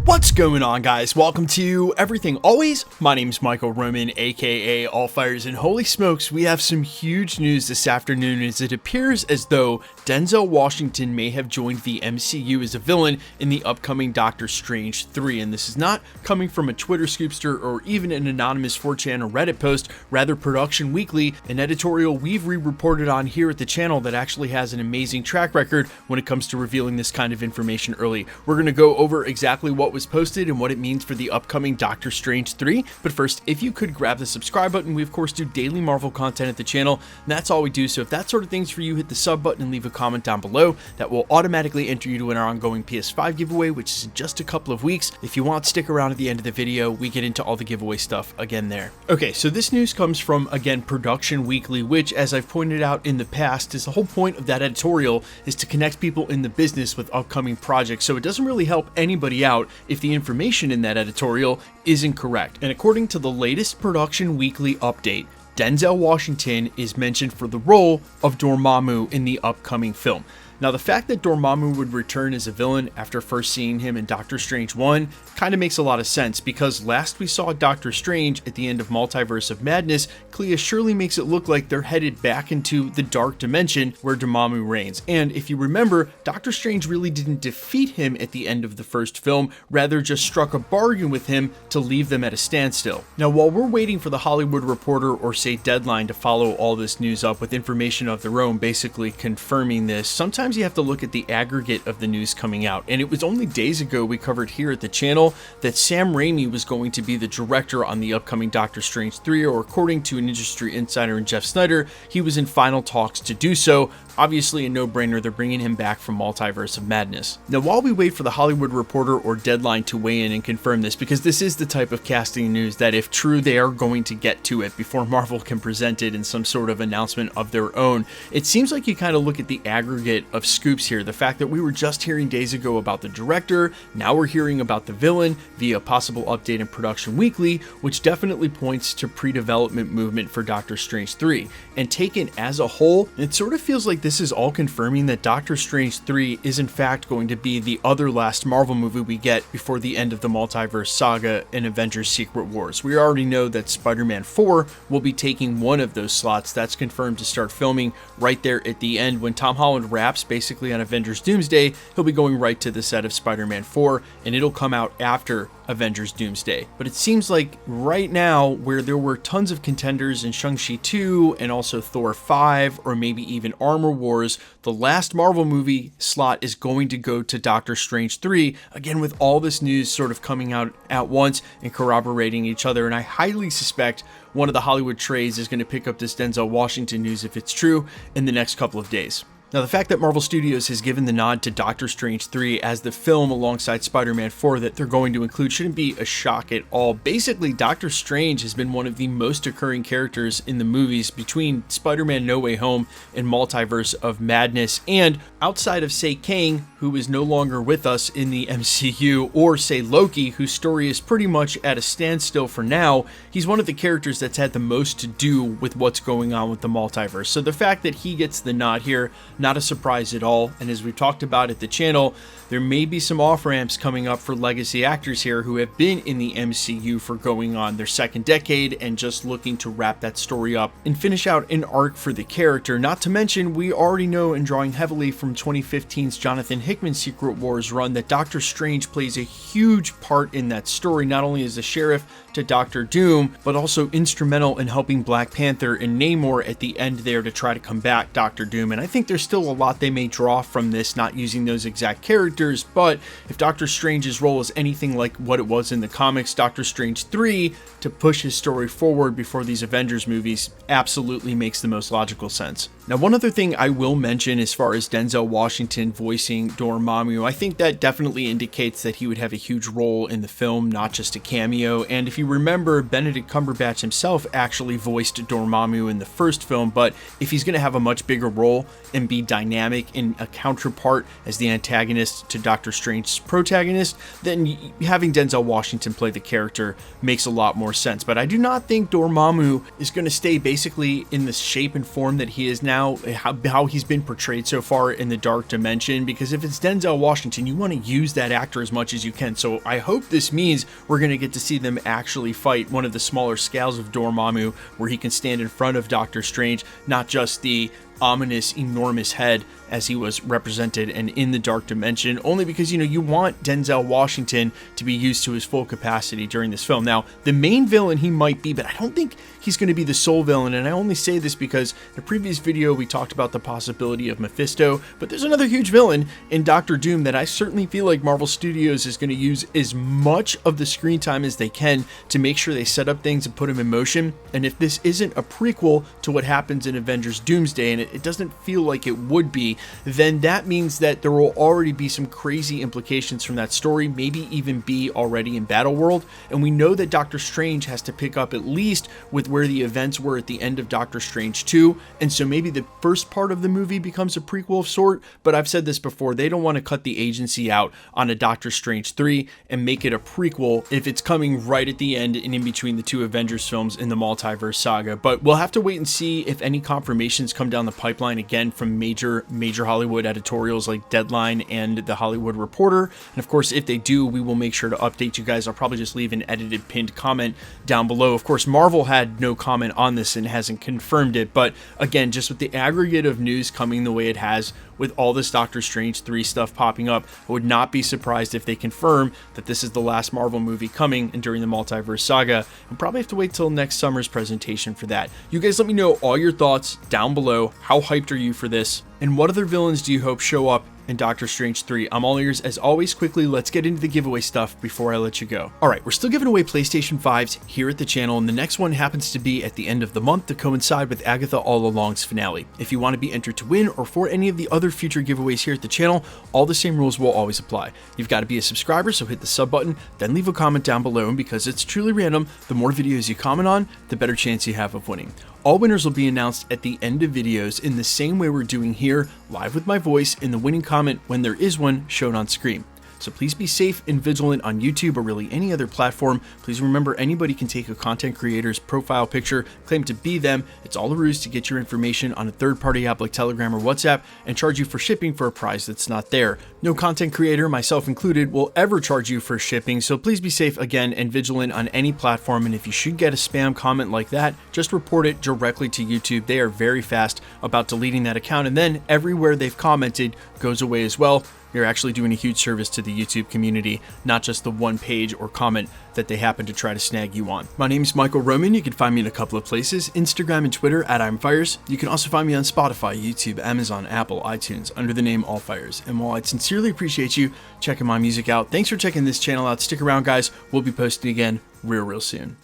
What's going on, guys? Welcome to Everything Always. My name's Michael Roman, aka All Fires, and holy smokes, we have some huge news this afternoon as it appears as though Denzel Washington may have joined the MCU as a villain in the upcoming Doctor Strange 3, and this is not coming from a Twitter scoopster or even an anonymous 4chan or Reddit post, rather Production Weekly, an editorial we've re-reported on here at the channel that actually has an amazing track record when it comes to revealing this kind of information early. We're going to go over exactly what was posted and what it means for the upcoming Doctor Strange 3, but first, if you could grab the subscribe button. We of course do daily Marvel content at the channel, and that's all we do, so if that sort of thing's for you, hit the sub button and leave a comment down below. That will automatically enter you to win our ongoing PS5 giveaway, which is in just a couple of weeks. If you want, stick around at the end of the video, we get into all the giveaway stuff again there. Okay, so this news comes from, again, Production Weekly, which, as I've pointed out in the past, is the whole point of that editorial is to connect people in the business with upcoming projects, so it doesn't really help anybody out if the information in that editorial is incorrect. And according to the latest Production Weekly update, Denzel Washington is mentioned for the role of Dormammu in the upcoming film. Now, the fact that Dormammu would return as a villain after first seeing him in Doctor Strange 1 kind of makes a lot of sense, because last we saw Doctor Strange at the end of Multiverse of Madness, Clea surely makes it look like they're headed back into the dark dimension where Dormammu reigns. And if you remember, Doctor Strange really didn't defeat him at the end of the first film, rather just struck a bargain with him to leave them at a standstill. Now, while we're waiting for the Hollywood Reporter or say Deadline to follow all this news up with information of their own, basically confirming this, sometimes you have to look at the aggregate of the news coming out. And it was only days ago we covered here at the channel that Sam Raimi was going to be the director on the upcoming Doctor Strange 3, or according to an industry insider in Jeff Snyder, he was in final talks to do so. Obviously a no-brainer, they're bringing him back from Multiverse of Madness. Now, while we wait for the Hollywood Reporter or Deadline to weigh in and confirm this, because this is the type of casting news that if true, they are going to get to it before Marvel can present it in some sort of announcement of their own, it seems like you kind of look at the aggregate of scoops here. The fact that we were just hearing days ago about the director, now we're hearing about the villain via a possible update in Production Weekly, which definitely points to pre-development movement for Doctor Strange 3. And taken as a whole, it sort of feels like this is all confirming that Doctor Strange 3 is in fact going to be the other last Marvel movie we get before the end of the Multiverse Saga and Avengers Secret Wars. We already know that Spider-Man 4 will be taking one of those slots. That's confirmed to start filming right there at the end. When Tom Holland wraps basically on Avengers Doomsday, he'll be going right to the set of Spider-Man 4, and it'll come out after Avengers Doomsday. But it seems like right now, where there were tons of contenders in Shang-Chi 2 and also Thor 5, or maybe even Armor Wars, the last Marvel movie slot is going to go to Doctor Strange 3, again with all this news sort of coming out at once and corroborating each other. And I highly suspect one of the Hollywood trades is going to pick up this Denzel Washington news, if it's true, in the next couple of days. Now, the fact that Marvel Studios has given the nod to Doctor Strange 3 as the film alongside Spider-Man 4 that they're going to include shouldn't be a shock at all. Basically, Doctor Strange has been one of the most occurring characters in the movies between Spider-Man No Way Home and Multiverse of Madness, and outside of, say, Kang, who is no longer with us in the MCU, or say Loki, whose story is pretty much at a standstill for now, he's one of the characters that's had the most to do with what's going on with the multiverse. So the fact that he gets the nod here, not a surprise at all. And as we've talked about at the channel, there may be some off-ramps coming up for legacy actors here who have been in the MCU for going on their second decade and just looking to wrap that story up and finish out an arc for the character. Not to mention, we already know, and drawing heavily from 2015's Jonathan Hickman Secret Wars run, that Doctor Strange plays a huge part in that story, not only as the sheriff to Doctor Doom, but also instrumental in helping Black Panther and Namor at the end there to try to combat Doctor Doom. And I think there's still a lot they may draw from this, not using those exact characters, but if Doctor Strange's role is anything like what it was in the comics, Doctor Strange 3, to push his story forward before these Avengers movies, absolutely makes the most logical sense. Now, one other thing I will mention as far as Denzel Washington voicing Dormammu, I think that definitely indicates that he would have a huge role in the film, not just a cameo. And if you remember, Benedict Cumberbatch himself actually voiced Dormammu in the first film, but if he's going to have a much bigger role and be dynamic in a counterpart as the antagonist to Doctor Strange's protagonist, then having Denzel Washington play the character makes a lot more sense. But I do not think Dormammu is going to stay basically in the shape and form that he is now now, how he's been portrayed so far in the Dark Dimension, because if it's Denzel Washington, you want to use that actor as much as you can. So I hope this means we're going to get to see them actually fight one of the smaller scales of Dormammu, where he can stand in front of Doctor Strange, not just the ominous, enormous head as he was represented and in the Dark Dimension, only because, you know, you want Denzel Washington to be used to his full capacity during this film. Now, the main villain he might be, but I don't think he's going to be the sole villain, and I only say this because in the previous video we talked about the possibility of Mephisto, but there's another huge villain in Doctor Doom that I certainly feel like Marvel Studios is going to use as much of the screen time as they can to make sure they set up things and put them in motion. And if this isn't a prequel to what happens in Avengers Doomsday, and it doesn't feel like it would be, then that means that there will already be some crazy implications from that story, maybe even be already in Battleworld. And we know that Doctor Strange has to pick up at least with where the events were at the end of Doctor Strange 2, and so maybe the first part of the movie becomes a prequel of sort. But I've said this before, they don't want to cut the agency out on a Doctor Strange 3 and make it a prequel if it's coming right at the end and in between the two Avengers films in the Multiverse saga. But we'll have to wait and see if any confirmations come down the pipeline again from major Hollywood editorials like Deadline and The Hollywood Reporter. And of course, if they do, we will make sure to update you guys. I'll probably just leave an edited pinned comment down below. Of course, Marvel had no comment on this and hasn't confirmed it, but again, just with the aggregate of news coming the way it has, with all this Doctor Strange 3 stuff popping up, I would not be surprised if they confirm that this is the last Marvel movie coming and during the Multiverse saga, and probably have to wait till next summer's presentation for that. You guys let me know all your thoughts down below. How hyped are you for this? And what other villains do you hope show up in Doctor Strange 3? I'm all ears as always. Quickly, let's get into the giveaway stuff before I let you go. Alright, we're still giving away PlayStation 5s here at the channel, and the next one happens to be at the end of the month to coincide with Agatha All Along's finale. If you want to be entered to win or for any of the other future giveaways here at the channel, all the same rules will always apply. You've got to be a subscriber, so hit the sub button, then leave a comment down below, and because it's truly random, the more videos you comment on, the better chance you have of winning. All winners will be announced at the end of videos in the same way we're doing here, live with my voice in the winning comment when there is one shown on screen. So please be safe and vigilant on YouTube or really any other platform. Please remember, anybody can take a content creator's profile picture, claim to be them. It's all a ruse to get your information on a third-party app like Telegram or WhatsApp and charge you for shipping for a price that's not there. No content creator, myself included, will ever charge you for shipping, so please be safe again and vigilant on any platform. And if you should get a spam comment like that, just report it directly to YouTube. They are very fast about deleting that account, and then everywhere they've commented goes away as well. You're actually doing a huge service to the YouTube community, not just the one page or comment that they happen to try to snag you on. My name is Michael Roman. You can find me in a couple of places, Instagram and Twitter at I'mFires. You can also find me on Spotify, YouTube, Amazon, Apple, iTunes under the name All Fires. And while I'd sincerely appreciate you checking my music out, thanks for checking this channel out. Stick around, guys. We'll be posting again real soon.